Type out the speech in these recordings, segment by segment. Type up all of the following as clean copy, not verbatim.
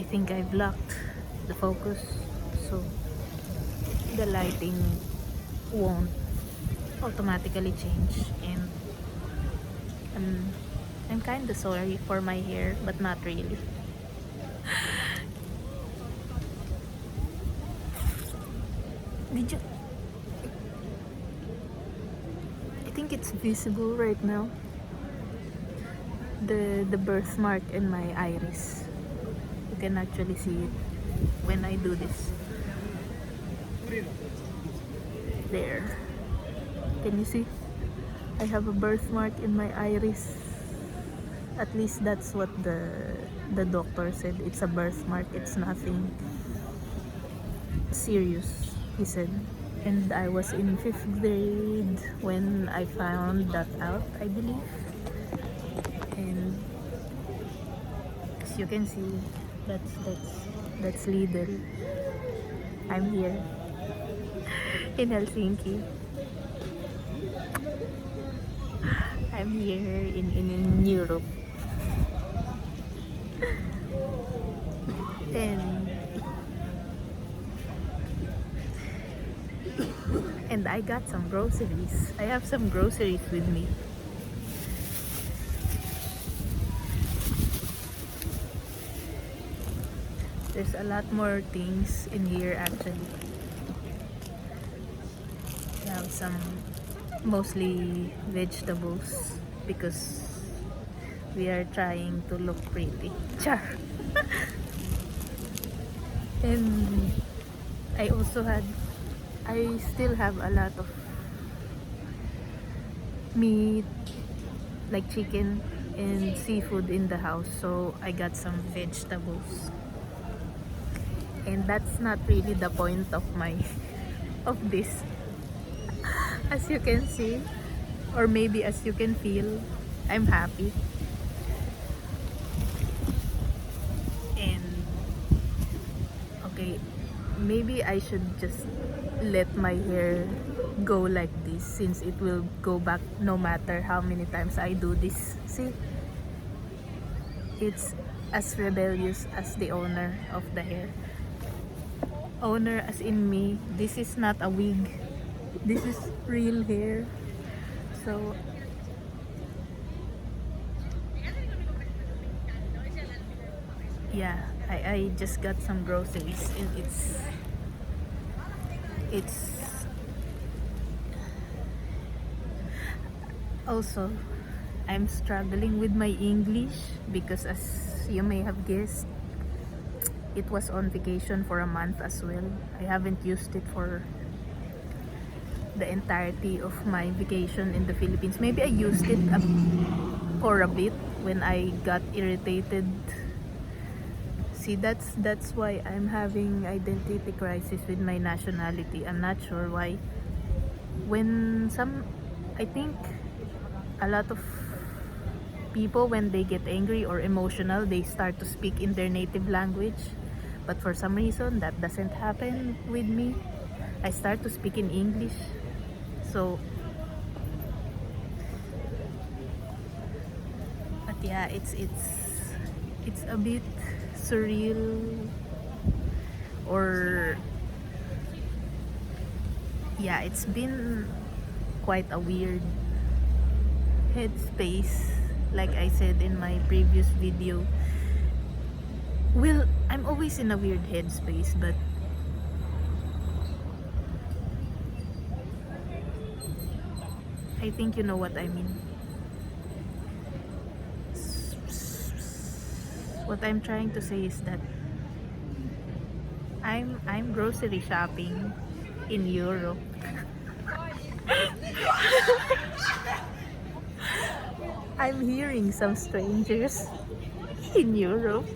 think I've locked the focus, so the lighting won't automatically change. And um, I'm kinda sorry for my hair, but not really. Did you? I think it's visible right now. The birthmark in my iris. You can actually see it when I do this. There. Can you see? I have a birthmark in my iris. At least that's what the doctor said. It's a birthmark. It's nothing serious, he said. And I was in 5th grade when I found that out, I believe. And as you can see, that's Lidl. I'm here in Helsinki. I'm here in Europe. And I got some groceries. I have some groceries with me. There's a lot more things in here actually. I have some mostly vegetables because we are trying to look pretty. Char. And I still have a lot of meat, like chicken and seafood in the house, so I got some vegetables. And that's not really the point of of this. As you can see, or maybe as you can feel, I'm happy. And okay, maybe I should just let my hair go like this, since it will go back no matter how many times I do this. See, it's as rebellious as the owner of the hair. Owner as in me. This is not a wig, this is real hair. So yeah, I just got some groceries, and it's also, I'm struggling with my English because, as you may have guessed, it was on vacation for a month as well. I haven't used it for the entirety of my vacation in the Philippines. Maybe I used it for a bit when I got irritated. See, that's why I'm having identity crisis with my nationality. I'm not sure why. I think a lot of people, when they get angry or emotional, they start to speak in their native language. But for some reason, that doesn't happen with me. I start to speak in English. So, but yeah, it's a bit surreal, or yeah, it's been quite a weird headspace, like I said in my previous video. Well, I'm always in a weird headspace, but I think you know what I mean. What I'm trying to say is that I'm grocery shopping in Europe. I'm hearing some strangers in Europe.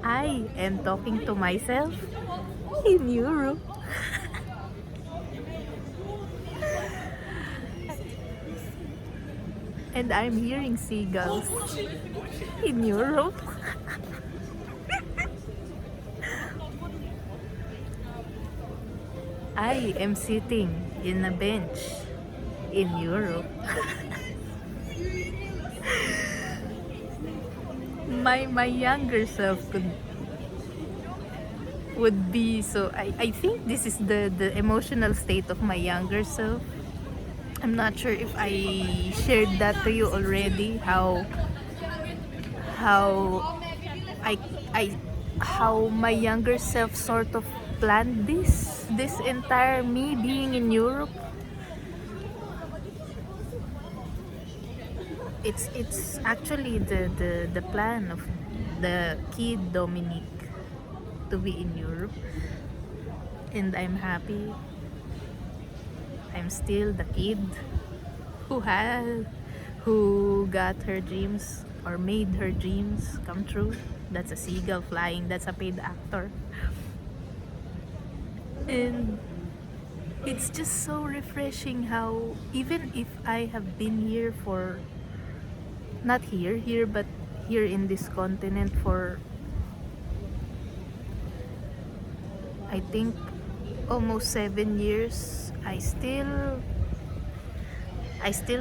I am talking to myself in Europe. And I'm hearing seagulls in Europe. I am sitting in a bench in Europe. my younger self would be. So I think this is the emotional state of my younger self. I'm not sure if I shared that to you already, how I I how my younger self sort of planned this entire me being in Europe. It's actually the plan of the kid Dominique to be in Europe, and I'm happy. I'm still the kid who had who got her dreams or made her dreams come true. That's a seagull flying. That's a paid actor. And it's just so refreshing how even if I have been here for not here but here in this continent for I think almost 7 years, I still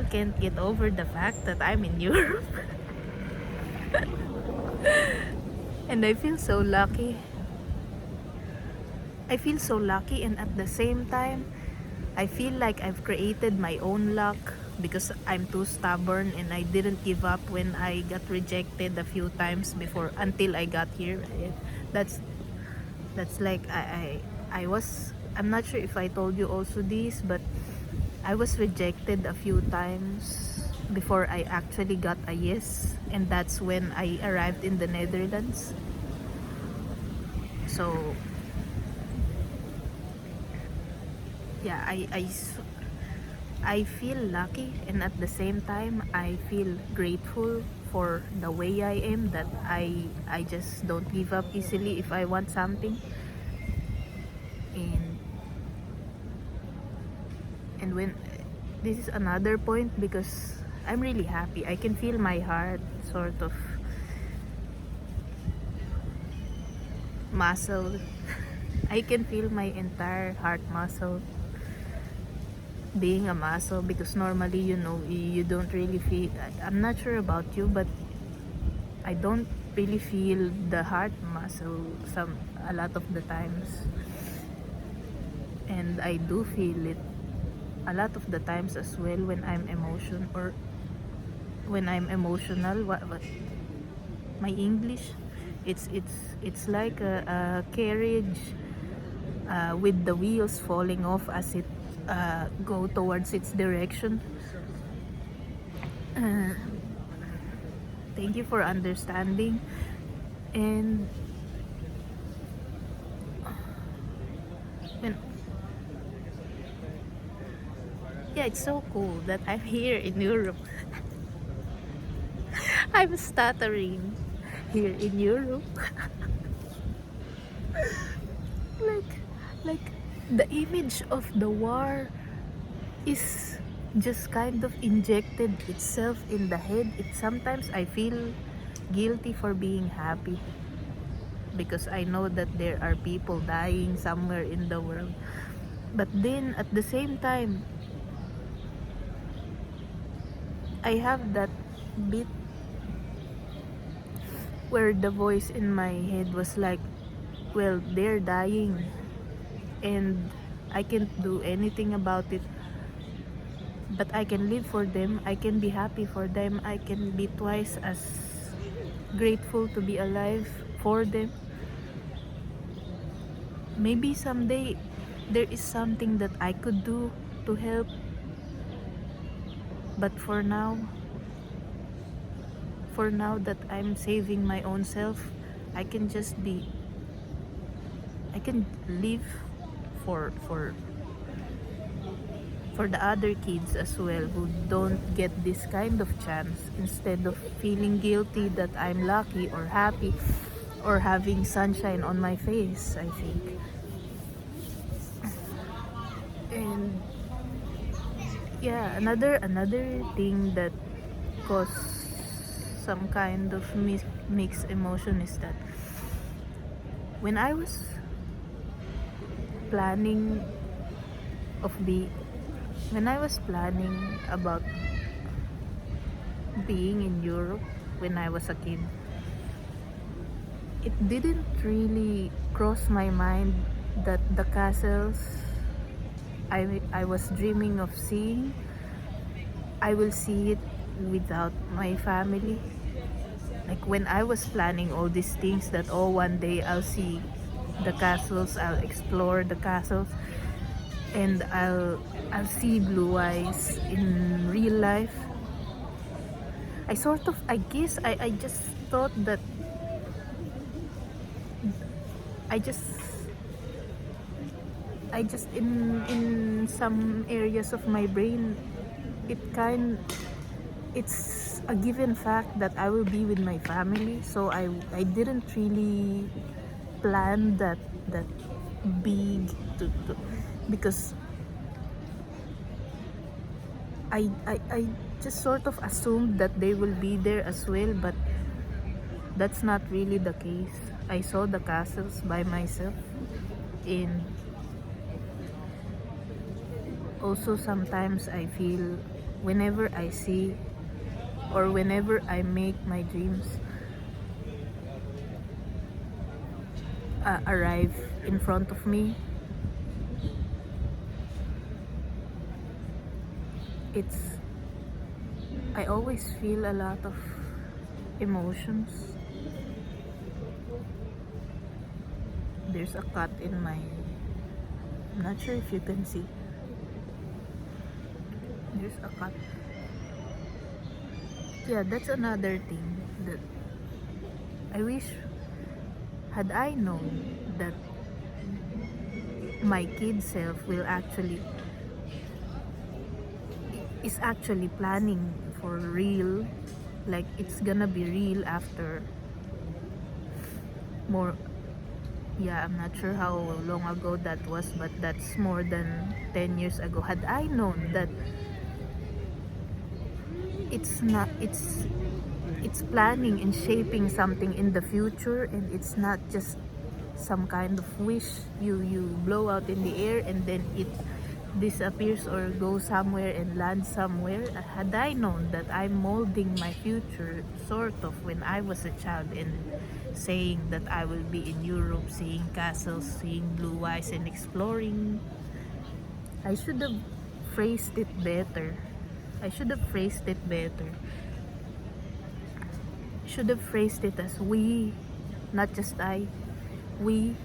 can't get over the fact that I'm in Europe. And I feel so lucky. I feel so lucky, and at the same time I feel like I've created my own luck because I'm too stubborn and I didn't give up when I got rejected a few times before until I got here. That's like I was, I'm not sure if I told you also this, but I was rejected a few times before I actually got a yes, and that's when I arrived in the Netherlands. So yeah, I feel lucky, and at the same time I feel grateful for the way I am, that I just don't give up easily if I want something. And when this is another point, because I'm really happy. I can feel my heart sort of muscle. I can feel my entire heart muscle being a muscle, because normally, you know, you don't really feel, I'm not sure about you, but I don't really feel the heart muscle a lot of the times, and I do feel it a lot of the times as well when I'm emotional. What my English, it's like a carriage with the wheels falling off as it go towards its direction. uh, Thank you for understanding. And when yeah, it's so cool that I'm here in Europe. I'm stuttering here in Europe. like like the image of the war is just kind of injected itself in the head. Sometimes I feel guilty for being happy because I know that there are people dying somewhere in the world. But then at the same time, I have that bit where the voice in my head was like, well, they're dying and I can't do anything about it, but I can live for them, I can be happy for them, I can be twice as grateful to be alive for them. Maybe someday there is something that I could do to help, but for now that I'm saving my own self, I can just be, I can live for the other kids as well who don't get this kind of chance, instead of feeling guilty that I'm lucky or happy or having sunshine on my face, I think. And yeah, another thing that caused some kind of mixed emotion is that when I was planning of the when I was planning about being in Europe when I was a kid, it didn't really cross my mind that the castles I was dreaming of seeing, I will see it without my family. Like when I was planning all these things that, oh, one day I'll see the castles, I'll explore the castles, and I'll see blue eyes in real life. I guess I just thought that I just in some areas of my brain, it kind it's a given fact that I will be with my family, so I didn't really plan that big to because I just sort of assumed that they will be there as well, but that's not really the case. I saw the castles by myself, and also sometimes I feel whenever I see or whenever I make my dreams arrive in front of me, it's I always feel a lot of emotions. There's a cut in my, I'm not sure if you can see. There's a cut. Yeah, that's another thing that I wish had I known that my kid self will actually is actually planning for real, like it's gonna be real after more, yeah, I'm not sure how long ago that was, but that's more than 10 years ago. Had I known that it's not it's planning and shaping something in the future, and it's not just some kind of wish you blow out in the air and then it disappears or goes somewhere and lands somewhere. Had I known that I'm molding my future sort of when I was a child and saying that I will be in Europe, seeing castles, seeing blue eyes and exploring, I should have phrased it better. I should have phrased it better. Should have phrased it as we, not just I. We,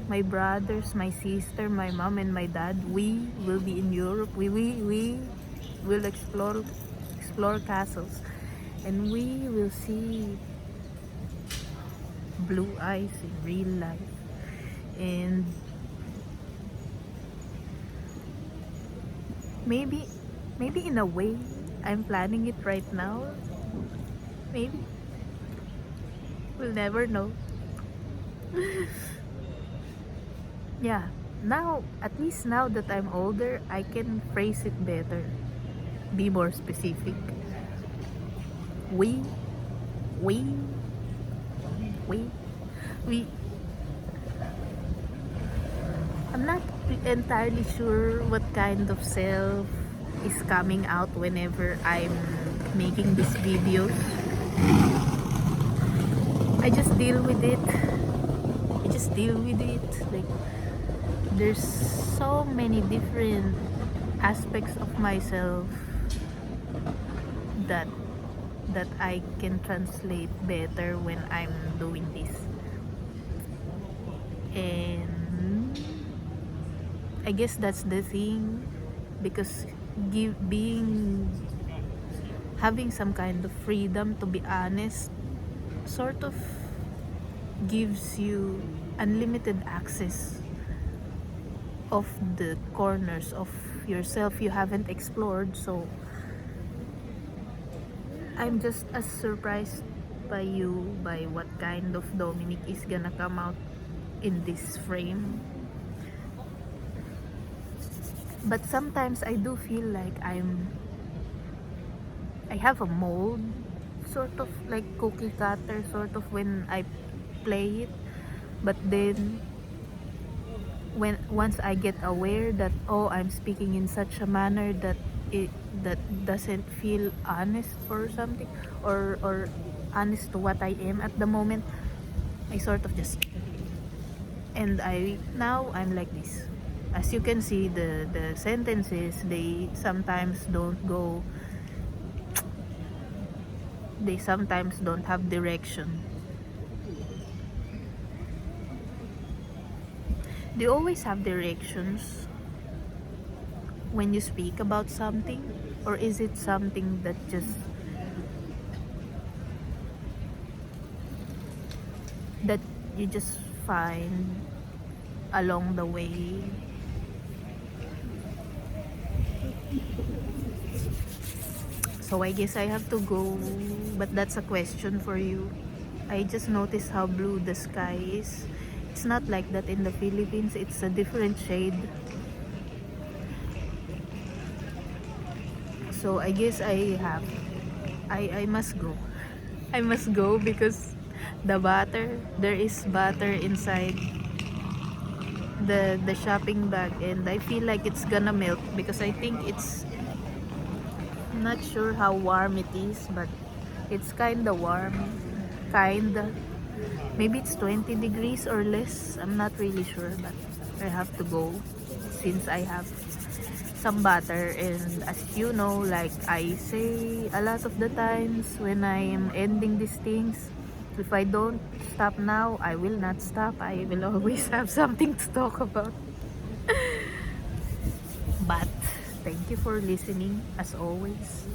my brothers, my sister, my mom, and my dad, we will be in Europe. We will explore castles, and we will see blue eyes in real life. And maybe in a way, I'm planning it right now. Maybe we'll never know. Yeah, now, at least now that I'm older, I can phrase it better, be more specific. We we we we I'm not entirely sure what kind of self is coming out whenever I'm making these videos. I just deal with it. Like, there's so many different aspects of myself that I can translate better when I'm doing this. And I guess that's the thing, because having some kind of freedom to be honest sort of gives you unlimited access of the corners of yourself you haven't explored. So I'm just as surprised by what kind of Dominic is gonna come out in this frame. But sometimes I do feel like I have a mold, sort of like cookie cutter, sort of, when I play it. But then once I get aware that, oh, I'm speaking in such a manner that doesn't feel honest or something, or honest to what I am at the moment, I sort of just, and I'm like this. As you can see, the sentences, they sometimes don't go, they sometimes don't have direction. Do you always have directions when you speak about something, or is it something that you just find along the way? So I guess I have to go, but that's a question for you. I just noticed how blue the sky is. It's not like that in the Philippines. It's a different shade. So I guess I must go. I must go because there is butter inside the shopping bag, and I feel like it's gonna melt because I think I'm not sure how warm it is, but it's kinda warm. Kinda. Maybe it's 20 degrees or less. I'm not really sure, but I have to go since I have some butter. And as you know, like I say a lot of the times when I am ending these things, if I don't stop now, I will not stop. I will always have something to talk about. But thank you for listening as always.